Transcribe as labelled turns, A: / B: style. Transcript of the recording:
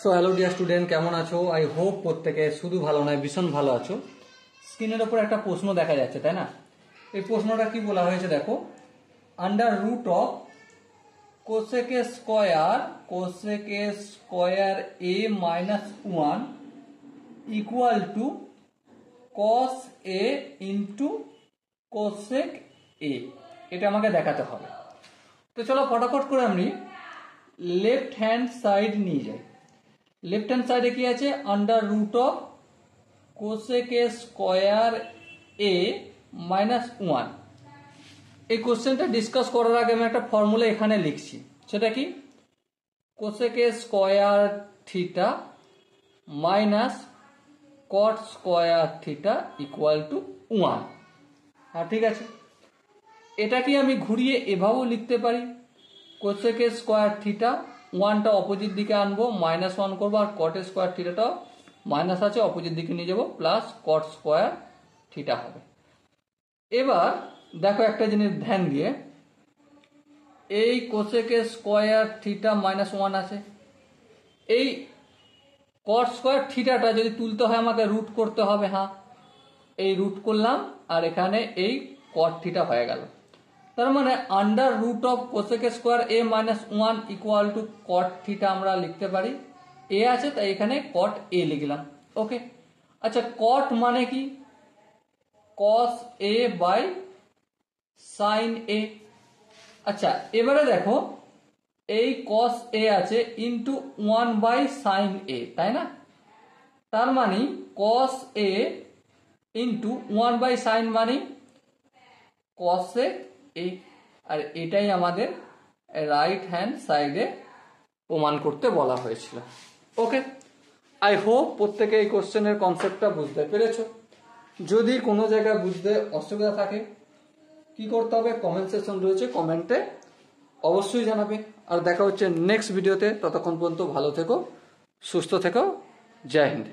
A: So hello dear student, কেমন আছো? I hope প্রত্যেকে শুধু ভালো নয় ভীষণ ভালো আছো। স্ক্রিনের ওপর একটা প্রশ্ন দেখা যাচ্ছে, তাই না? এই প্রশ্নটা কি বলা হয়েছে দেখো, under root of cosec square A minus 1 equal to cos A into cosec A, এটা আমাকে দেখাতে হবে। তো চলো ফটাফট করে আমি লেফট হ্যান্ড সাইড নিয়ে যাই। লেফট হ্যান্ড সাইডে কি আছে? Under root of cosec square A minus 1। এই কোশ্চেনটা ডিসকাস করার আগে আমি একটা ফর্মুলা এখানে লিখছি, সেটা কি? Cosec square theta minus cot square theta equal to 1। হ্যাঁ, ঠিক আছে। এটা কি আমি ঘুরিয়ে এভাবেও লিখতে পারি? কোসেকে স্কোয়ার থিটা, 1টা অপোজিট দিকে আনবো, মাইনাস 1 করবো, আর কট স্কোয়ার থিটাটাও মাইনাস আছে অপোজিট দিকে নিয়ে যাবো, প্লাস কট স্কোয়ার থিটা হবে। এবার দেখো একটা জিনিস ধ্যান দিয়ে, এই কোসেকে স্কোয়ার থিটা মাইনাস 1 আছে, এই কট স্কোয়ার থিটাটা যদি তুলতে হয় আমাকে রুট করতে হবে। হ্যাঁ, এই রুট করলাম, আর এখানে এই কট থিটা হয়ে গেল। তার মানে under root of cosec square A minus 1 equal to cot theta আমরা লিখতে পারি। এ আছে তাই এখানে কট এ লিখলাম। ওকে, আচ্ছা, কট মানে কি? কস এ বাই সাইন এ। আচ্ছা, এবারে দেখো, এই কস এ আছে ইন্টু 1 বাই সাইন এ, তাই না? তার মানে কস এ ইন্টু 1 বাই সাইন মানে কসেক এ, আর এটাই আমাদের রাইট হ্যান্ড সাইডে প্রমাণ করতে বলা হয়েছিল। ওকে, আই হোপ প্রত্যেকে এই কোশ্চেনের কনসেপ্টটা বুঝতে পেরেছো। যদি কোনো জায়গায় বুঝতে অসুবিধা থাকে কি করতে হবে? কমেন্ট সেকশন রয়েছে, কমেন্টে অবশ্যই জানাবে। আর দেখা হচ্ছে নেক্সট ভিডিওতে। ততক্ষণ পর্যন্ত ভালো থেকো, সুস্থ থেকো। জয় হিন্দ।